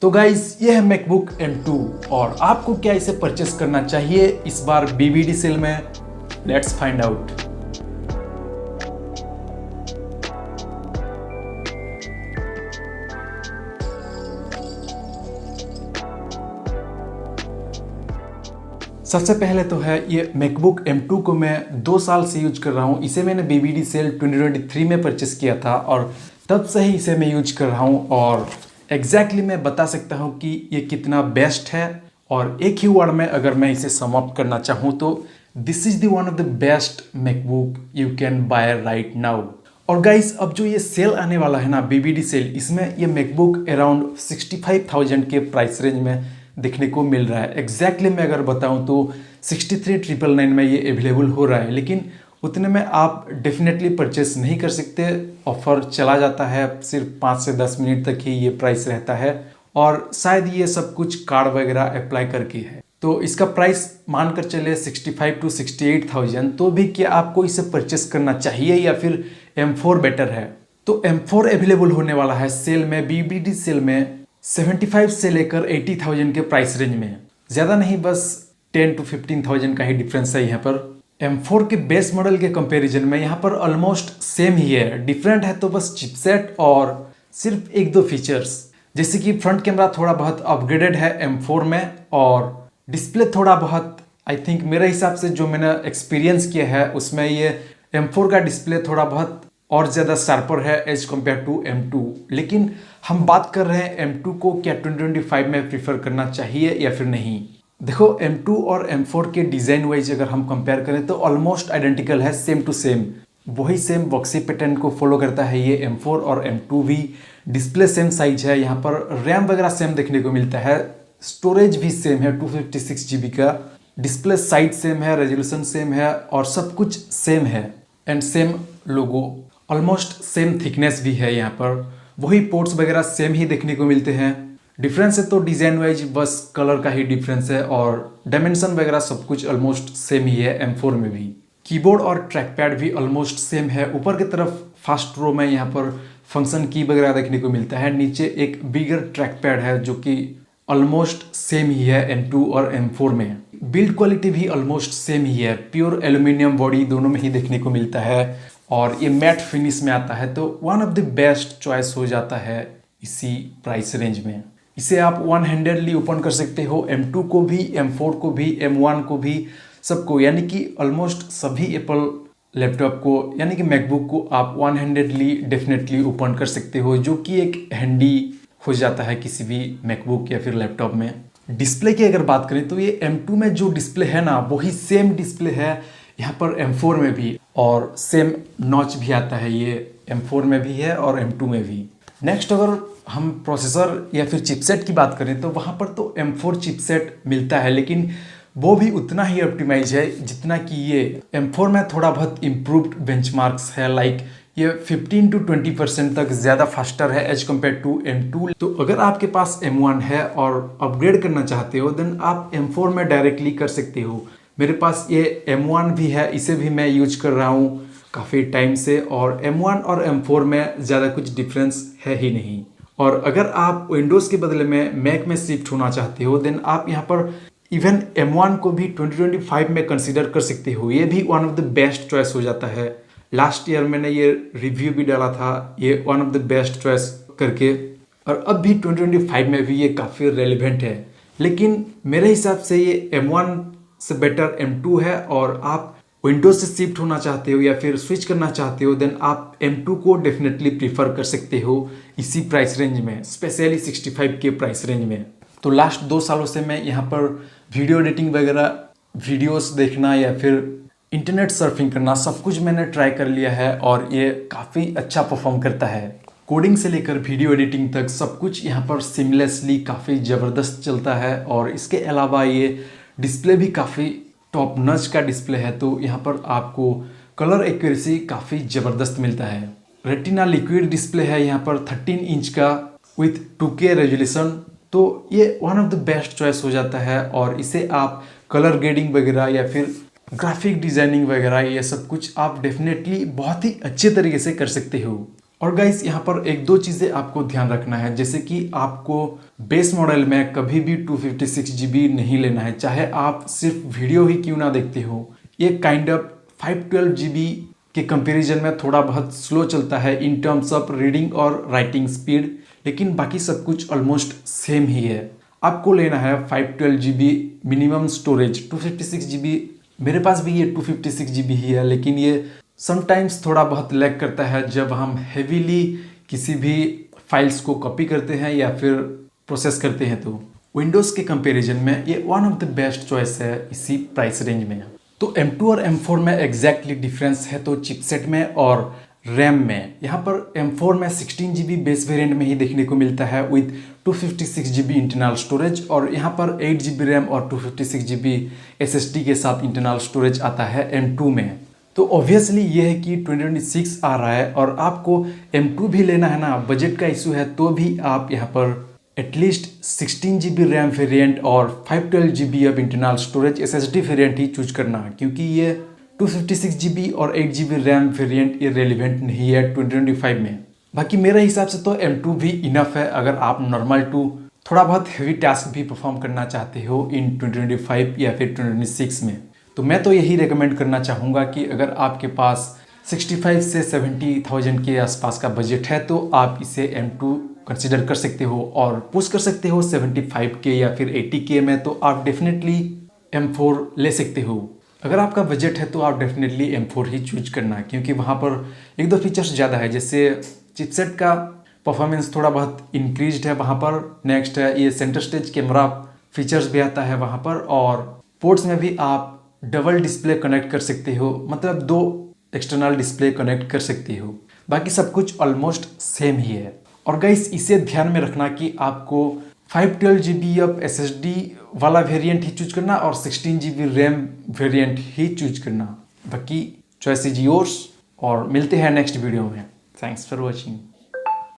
तो गाइस ये है मैकबुक M2 और आपको क्या इसे परचेस करना चाहिए इस बार BBD सेल में। Let's find out. सबसे पहले तो है ये मैकबुक M2 को मैं 2 साल से यूज कर रहा हूँ। इसे मैंने BBD सेल 2023 में परचेस किया था और तब से ही इसे मैं यूज कर रहा हूँ और एग्जैक्टली मैं बता सकता हूँ कि ये कितना बेस्ट है। और एक ही वर्ड में अगर मैं इसे सम अप करना चाहूँ तो this is the one of the best MacBook you can buy right now. और गाइस अब जो ये सेल आने वाला है ना BBD सेल, इसमें ये मैकबुक अराउंड 65,000 के प्राइस रेंज में देखने को मिल रहा है। एग्जैक्टली मैं अगर बताऊं तो 63,999 में ये अवेलेबल हो रहा है, लेकिन उतने में आप डेफिनेटली परचेस नहीं कर सकते। ऑफर चला जाता है, सिर्फ 5 से 10 मिनट तक ही ये प्राइस रहता है और शायद ये सब कुछ कार्ड वगैरह अप्लाई करके है। तो इसका प्राइस मानकर चले 65 to 68,000। तो भी क्या आपको इसे परचेस करना चाहिए या फिर M4 बेटर है? तो M4 अवेलेबल होने वाला है सेल में, BBD सेल में 75 से लेकर 80,000 के प्राइस रेंज में। ज़्यादा नहीं, बस 10 to 15,000 का ही डिफरेंस है यहाँ पर। M4 के बेस मॉडल के कंपैरिजन में यहाँ पर ऑलमोस्ट सेम ही है। डिफरेंट है तो बस चिपसेट और सिर्फ एक दो फीचर्स, जैसे कि फ्रंट कैमरा थोड़ा बहुत अपग्रेडेड है M4 में और डिस्प्ले थोड़ा बहुत, आई थिंक मेरे हिसाब से जो मैंने एक्सपीरियंस किया है उसमें ये M4 का डिस्प्ले थोड़ा बहुत और ज़्यादा शार्पर है एज कम्पेयर टू M2। लेकिन हम बात कर रहे हैं M2 को क्या 2025 में प्रीफर करना चाहिए या फिर नहीं। देखो M2 और M4 के डिज़ाइन वाइज अगर हम कंपेयर करें तो ऑलमोस्ट आइडेंटिकल है, सेम टू सेम। वही सेम बॉक्सी पैटर्न को फॉलो करता है ये M4 और M2 भी। डिस्प्ले सेम साइज है, यहाँ पर रैम वगैरह सेम देखने को मिलता है, स्टोरेज भी सेम है 256 GB का, डिस्प्ले साइज सेम है, रेजोल्यूशन सेम है और सब कुछ सेम है and same logo, almost same thickness भी है। यहाँ पर वही पोर्ट्स वगैरह सेम ही देखने को मिलते हैं। डिफरेंस है तो डिज़ाइन वाइज बस कलर का ही डिफरेंस है और डायमेंशन वगैरह सब कुछ ऑलमोस्ट सेम ही है M4 में भी। कीबोर्ड और ट्रैक पैड भी ऑलमोस्ट सेम है। ऊपर की तरफ फर्स्ट रो में यहाँ पर फंक्शन की वगैरह देखने को मिलता है, नीचे एक बिगर ट्रैक पैड है जो कि ऑलमोस्ट सेम ही है M2 और M4 में। बिल्ड क्वालिटी भी ऑलमोस्ट सेम ही है, प्योर एल्यूमिनियम बॉडी दोनों में ही देखने को मिलता है और ये मैट फिनिश में आता है, तो one of the best choice हो जाता है इसी प्राइस रेंज में। इसे आप वन हैंडेडली ओपन कर सकते हो, M2 को भी, M4 को भी, M1 को भी, सबको, यानी कि ऑलमोस्ट सभी एप्पल लैपटॉप को यानी कि मैकबुक को आप वन हैंडेडली डेफिनेटली ओपन कर सकते हो, जो कि एक हैंडी हो जाता है किसी भी मैकबुक या फिर लैपटॉप में। डिस्प्ले की अगर बात करें तो ये M2 में जो डिस्प्ले है ना वही सेम डिस्प्ले है यहाँ पर M4 में भी, और सेम नॉच भी आता है, ये M4 में भी है और M2 में भी। नेक्स्ट अगर हम प्रोसेसर या फिर चिपसेट की बात करें तो वहाँ पर तो M4 चिपसेट मिलता है, लेकिन वो भी उतना ही ऑप्टिमाइज है जितना कि ये M4 में थोड़ा बहुत इम्प्रूव्ड बेंचमार्क्स है। लाइक ये 15 to 20% तक ज़्यादा फास्टर है एज कम्पेयर टू M2। तो अगर आपके पास M1 है और अपग्रेड करना चाहते हो देन आप M4 में डायरेक्टली कर सकते हो। मेरे पास ये M1 भी है, इसे भी मैं यूज कर रहा हूँ काफ़ी टाइम से और M1 और M4 में ज़्यादा कुछ डिफरेंस है ही नहीं। और अगर आप विंडोज़ के बदले में मैक में शिफ्ट होना चाहते हो देन आप यहाँ पर इवन M1 को भी 2025 में कंसीडर कर सकते हो। ये भी one of the best choice हो जाता है। लास्ट ईयर मैंने ये रिव्यू भी डाला था ये one of the best choice करके, और अब भी 2025 में भी ये काफ़ी रेलिवेंट है। लेकिन मेरे हिसाब से ये M1 से बेटर M2 है, और आप विंडोज से शिफ्ट होना चाहते हो या फिर स्विच करना चाहते हो देन आप M2 को डेफिनेटली प्रीफर कर सकते हो इसी प्राइस रेंज में, स्पेशली 65 के प्राइस रेंज में। तो लास्ट 2 सालों से मैं यहाँ पर वीडियो एडिटिंग वगैरह, वीडियोस देखना या फिर इंटरनेट सर्फिंग करना, सब कुछ मैंने ट्राई कर लिया है और ये काफ़ी अच्छा परफॉर्म करता है। कोडिंग से लेकर वीडियो एडिटिंग तक सब कुछ यहाँ पर सिमलेसली काफ़ी ज़बरदस्त चलता है। और इसके अलावा ये डिस्प्ले भी काफ़ी टॉप नॉच का डिस्प्ले है, तो यहाँ पर आपको कलर एक्यूरेसी काफ़ी ज़बरदस्त मिलता है। रेटिना लिक्विड डिस्प्ले है यहाँ पर 13 इंच का विथ 2K रेजोल्यूशन, तो ये one of the best choice हो जाता है। और इसे आप कलर ग्रेडिंग वगैरह या फिर ग्राफिक डिज़ाइनिंग वगैरह ये सब कुछ आप डेफिनेटली बहुत ही अच्छे तरीके से कर सकते हो। और गाइस यहाँ पर एक दो चीज़ें आपको ध्यान रखना है, जैसे कि आपको बेस मॉडल में कभी भी 256 GB नहीं लेना है, चाहे आप सिर्फ वीडियो ही क्यों ना देखते हो। ये काइंड ऑफ 512 GB के कंपैरिजन में थोड़ा बहुत स्लो चलता है इन टर्म्स ऑफ रीडिंग और राइटिंग स्पीड, लेकिन बाकी सब कुछ ऑलमोस्ट सेम ही है। आपको लेना है 512 GB मिनिमम स्टोरेज। 256 GB मेरे पास भी ये 256 GB ही है, लेकिन ये समटाइम्स थोड़ा बहुत लैग करता है जब हम हेवीली किसी भी फाइल्स को कॉपी करते हैं या फिर प्रोसेस करते हैं। तो विंडोज़ के कंपैरिजन में ये one of the best choice है इसी प्राइस रेंज में। तो M2 और M4 में एग्जैक्टली डिफरेंस है तो चिपसेट में और रैम में। यहाँ पर M4 में 16 GB बेस वेरिएंट में ही देखने को मिलता है विद 256 GB इंटरनल स्टोरेज, और यहाँ पर 8 GB रैम और 256 GB SSD के साथ इंटरनल स्टोरेज आता है M2 में। तो ऑब्वियसली ये है कि 2026 आ रहा है और आपको M2 भी लेना है ना, बजट का इशू है, तो भी आप यहाँ पर एटलीस्ट 16 GB रैम वेरिएंट और 512 GB अब इंटरनल स्टोरेज SSD वेरिएंट ही चूज करना है, क्योंकि ये 256 GB और 8 GB रैम वेरिएंट ये रेलिवेंट नहीं है 2025 में। बाकी मेरे हिसाब से तो M2 भी इनफ है अगर आप नॉर्मल टू थोड़ा बहुत हेवी टास्क भी परफॉर्म करना चाहते हो इन 2025 या फिर 2026 में। तो मैं तो यही रेकमेंड करना चाहूँगा कि अगर आपके पास 65 से 70,000 के आसपास का बजट है तो आप इसे M2 कंसिडर कर सकते हो और पुश कर सकते हो 75 के या फिर 80 के में, तो आप डेफिनेटली M4 ले सकते हो। अगर आपका बजट है तो आप डेफिनेटली M4 ही चूज करना, क्योंकि वहाँ पर एक दो फीचर्स ज़्यादा है, जैसे चिपसेट का परफॉर्मेंस थोड़ा बहुत इंक्रीज्ड है वहाँ पर। नेक्स्ट है ये सेंटर स्टेज कैमरा फीचर्स भी आता है वहाँ पर, और पोर्ट्स में भी आप डबल डिस्प्ले कनेक्ट कर सकते हो, मतलब दो एक्सटर्नल डिस्प्ले कनेक्ट कर सकते हो। बाकी सब कुछ ऑलमोस्ट सेम ही है। और गाइस इसे ध्यान में रखना कि आपको 512 GB ऑफ SSD वाला वेरिएंट ही चूज करना और 16 GB रैम वेरिएंट ही चूज करना। बाकी चॉइस इज योर्स, और मिलते हैं नेक्स्ट वीडियो में। Thanks for watching.